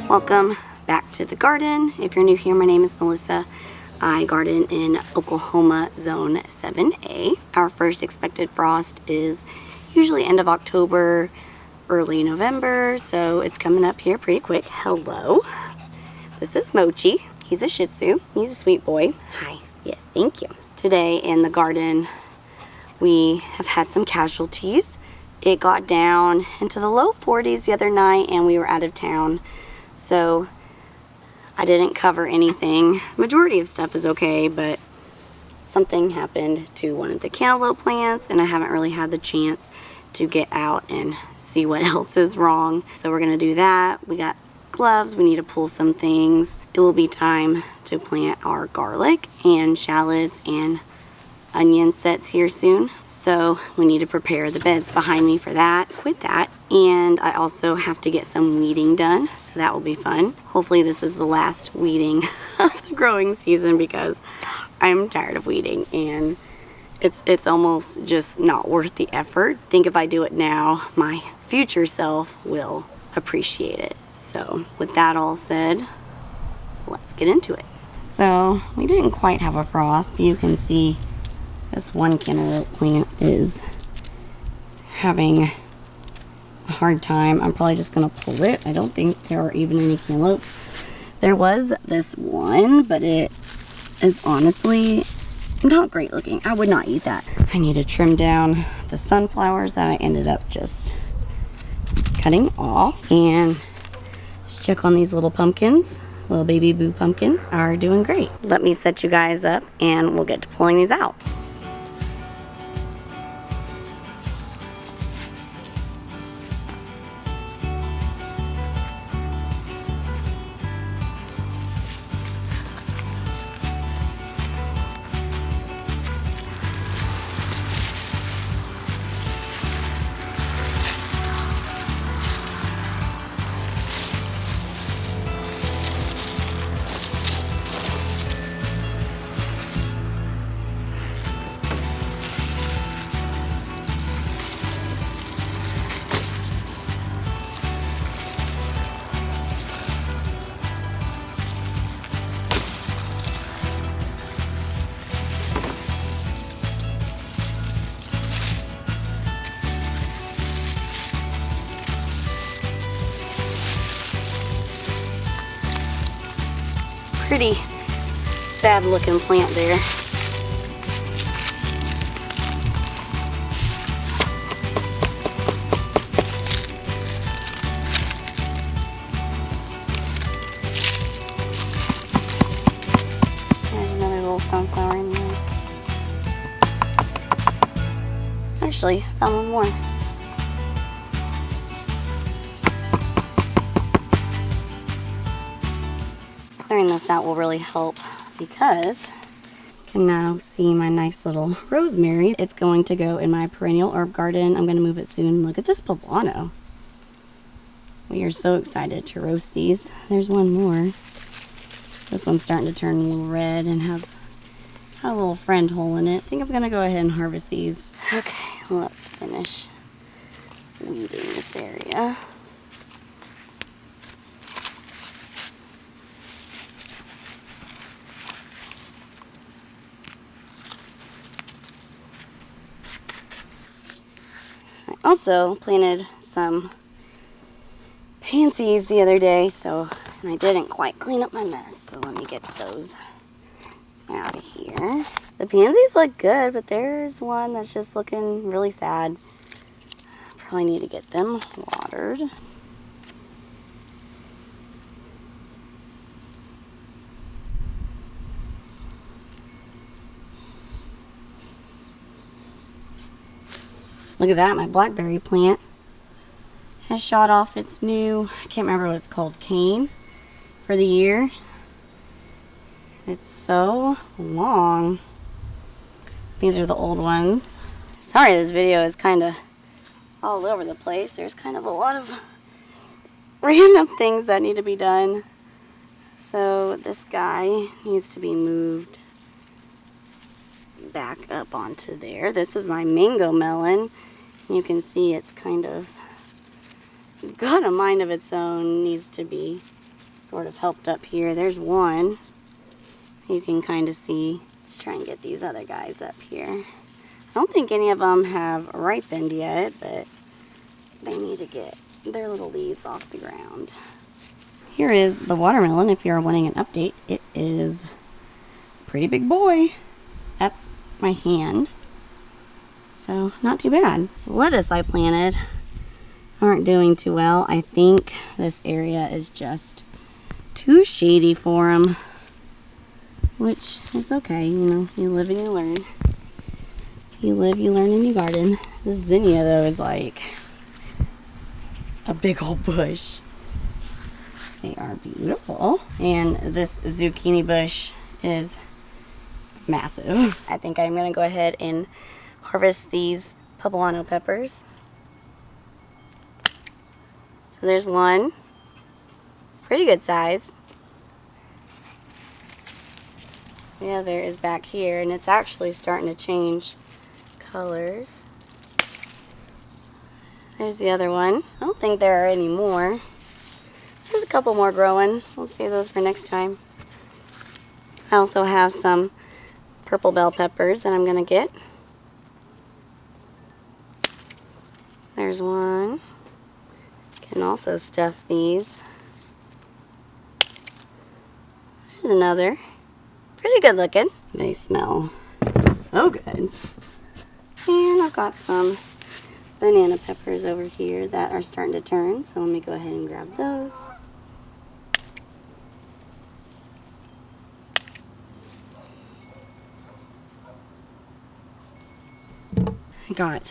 Welcome back to the garden. If you're new here, my name is Melissa. I garden in Oklahoma Zone 7A. Our first expected frost is usually end of October, early November, so it's coming up here pretty quick. Hello. This is Mochi. He's a Shih Tzu. He's a sweet boy. Hi. Yes, thank you. Today in the garden, we have had some casualties. It got down into the low 40s the other night and we were out of town. So I didn't cover anything. Majority of stuff is okay, but something happened to one of the cantaloupe plants and I haven't really had the chance to get out and see what else is wrong. So we're gonna do that. We got gloves, we need to pull some things. It will be time to plant our garlic and shallots and onion sets here soon. So we need to prepare the beds behind me for that, with that. And I also have to get some weeding done, so that will be fun. Hopefully this is the last weeding of the growing season because I'm tired of weeding and it's almost just not worth the effort. I think if I do it now, my future self will appreciate it. So with that all said, let's get into it. So we didn't quite have a frost, but you can see this one cantaloupe plant is having a hard time. I'm probably just gonna pull it. I don't think there are even any cantaloupes. There was this one, but it is honestly not great looking. I would not eat that. I need to trim down the sunflowers that I ended up just cutting off, and let's check on these little pumpkins. Little baby boo pumpkins are doing great. Let me set you guys up and we'll get to pulling these out. Pretty sad looking plant there. There's another little sunflower in there. Actually, found one more. Clearing this out will really help because I can now see my nice little rosemary. It's going to go in my perennial herb garden. I'm going to move it soon. Look at this poblano. We are so excited to roast these. There's one more. This one's starting to turn a little red and has a little friend hole in it. I think I'm going to go ahead and harvest these. Okay, let's finish weeding this area. Also planted some pansies the other day, and I didn't quite clean up my mess, so let me get those out of here. The pansies look good, but there's one that's just looking really sad. Probably need to get them watered. Look at that, my blackberry plant has shot off its new, I can't remember what it's called, cane for the year. It's so long. These are the old ones. Sorry, this video is kind of all over the place. There's kind of a lot of random things that need to be done. So this guy needs to be moved back up onto there. This is my mango melon. You can see it's kind of got a mind of its own, needs to be sort of helped up here. There's one. You can kind of see. Let's try and get these other guys up here. I don't think any of them have ripened yet, but they need to get their little leaves off the ground. Here is the watermelon. If you're wanting an update, it is a pretty big boy. That's my hand. So not too bad. Lettuce I planted aren't doing too well. I think this area is just too shady for them, which is okay. You know, you live and you learn. You live, you learn, and you garden. This zinnia though is like a big old bush. They are beautiful. And this zucchini bush is massive. I think I'm gonna go ahead and harvest these poblano peppers. So there's one, pretty good size. The other is back here, and it's actually starting to change colors. There's the other one. I don't think there are any more. There's a couple more growing. We'll save those for next time. I also have some purple bell peppers that I'm gonna get. There's one. Can also stuff these. There's another. Pretty good looking. They smell so good. And I've got some banana peppers over here that are starting to turn, so let me go ahead and grab those. I got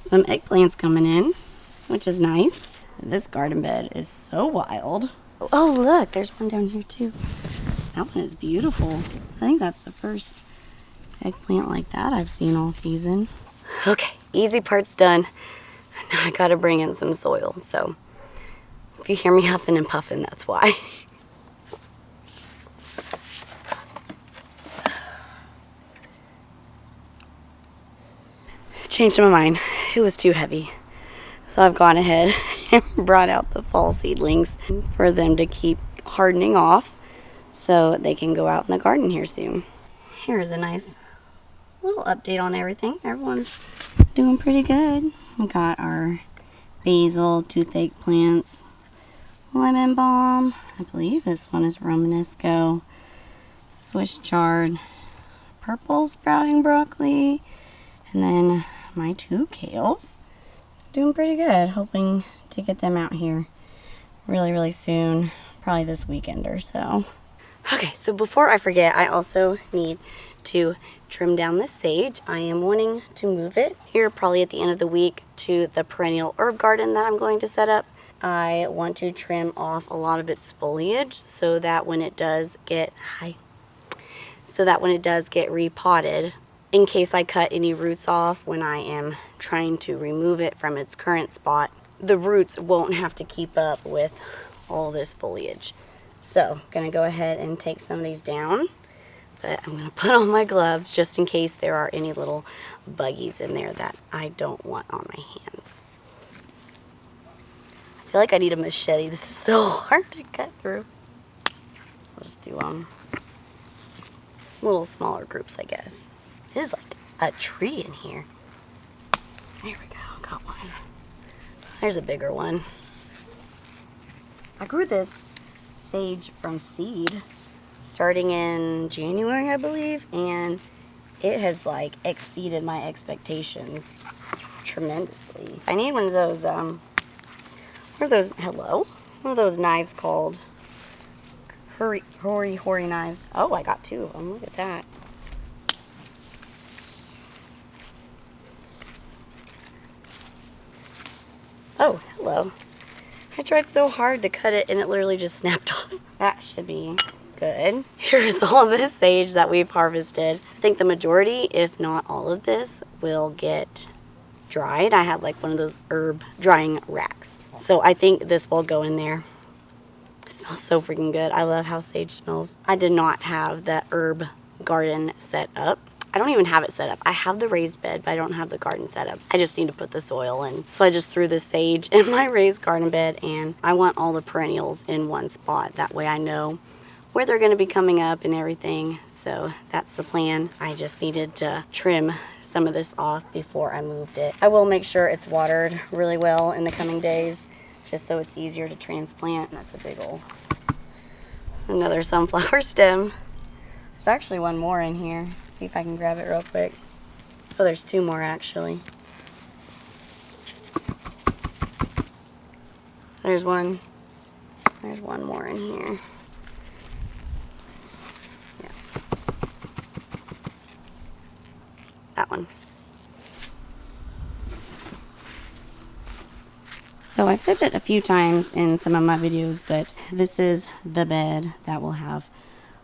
some eggplants coming in, which is nice. This garden bed is so wild. Oh look, there's one down here too. That one is beautiful. I think that's the first eggplant like that I've seen all season. Okay, easy part's done. Now I gotta bring in some soil, so if you hear me huffing and puffing, that's why. Changed my mind. It was too heavy. So I've gone ahead and brought out the fall seedlings for them to keep hardening off so they can go out in the garden here soon. Here's a nice little update on everything. Everyone's doing pretty good. We got our basil, toothache plants, lemon balm. I believe this one is Romanesco, Swiss chard, purple sprouting broccoli, and then my 2 kales. Doing pretty good. Hoping to get them out here really soon, probably this weekend or so. Okay, so before I forget, I also need to trim down this sage. I am wanting to move it here probably at the end of the week to the perennial herb garden that I'm going to set up. I want to trim off a lot of its foliage so that when it does get repotted, in case I cut any roots off when I am trying to remove it from its current spot, the roots won't have to keep up with all this foliage. So I'm gonna go ahead and take some of these down, but I'm gonna put on my gloves just in case there are any little buggies in there that I don't want on my hands. I feel like I need a machete. This is so hard to cut through. I'll just do little smaller groups, I guess. It is like a tree in here. There we go, got one. There's a bigger one. I grew this sage from seed starting in January, I believe, and it has like exceeded my expectations tremendously. I need one of those, what are those knives called? Hori knives. Oh, I got 2 of them, look at that. Oh, hello. I tried so hard to cut it and it literally just snapped off. That should be good. Here's all of this sage that we've harvested. I think the majority, if not all of this, will get dried. I have like one of those herb drying racks. So I think this will go in there. It smells so freaking good. I love how sage smells. I did not have that herb garden set up. I don't even have it set up. I have the raised bed, but I don't have the garden set up. I just need to put the soil in. So I just threw the sage in my raised garden bed, and I want all the perennials in one spot. That way I know where they're going to be coming up and everything. So that's the plan. I just needed to trim some of this off before I moved it. I will make sure it's watered really well in the coming days, just so it's easier to transplant. That's a big old, another sunflower stem. There's actually one more in here. Let's see if I can grab it real quick. Oh, there's two more actually. There's one more in here. Yeah. That one. So I've said it a few times in some of my videos, but this is the bed that will have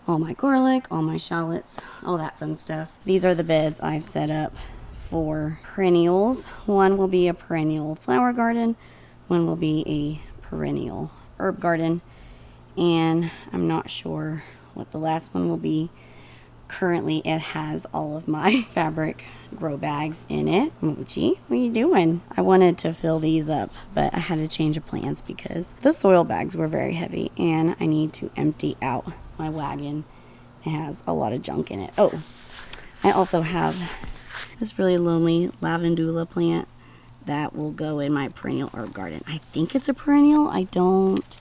all my garlic, all my shallots, all that fun stuff. These are the beds I've set up for perennials. One will be a perennial flower garden, one will be a perennial herb garden, and I'm not sure what the last one will be. Currently it has all of my fabric grow bags in it. Mochi, what are you doing? I wanted to fill these up, but I had to change of plans because the soil bags were very heavy and I need to empty out my wagon. It has a lot of junk in it. Oh, I also have this really lonely lavandula plant that will go in my perennial herb garden. I think it's a perennial. I don't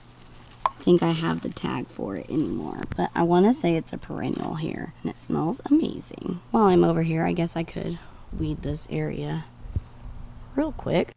think I have the tag for it anymore, but I want to say it's a perennial here, and it smells amazing. While I'm over here, I guess I could weed this area real quick.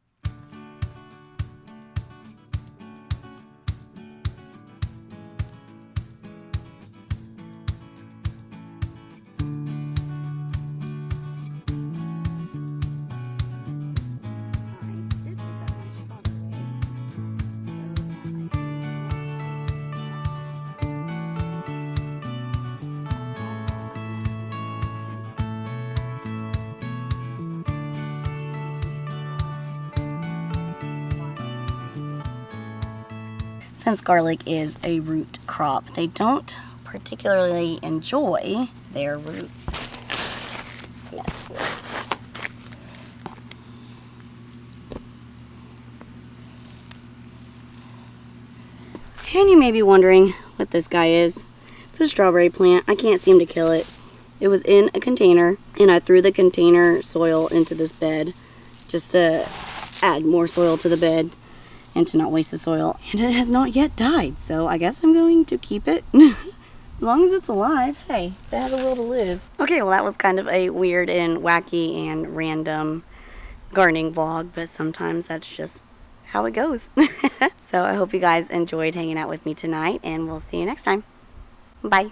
Since garlic is a root crop, they don't particularly enjoy their roots. Yes. And you may be wondering what this guy is. It's a strawberry plant. I can't seem to kill it. It was in a container, and I threw the container soil into this bed just to add more soil to the bed and to not waste the soil. And it has not yet died, so I guess I'm going to keep it. As long as it's alive, hey, it has a will to live. Okay, well that was kind of a weird and wacky and random gardening vlog, but sometimes that's just how it goes. So I hope you guys enjoyed hanging out with me tonight, and we'll see you next time. Bye.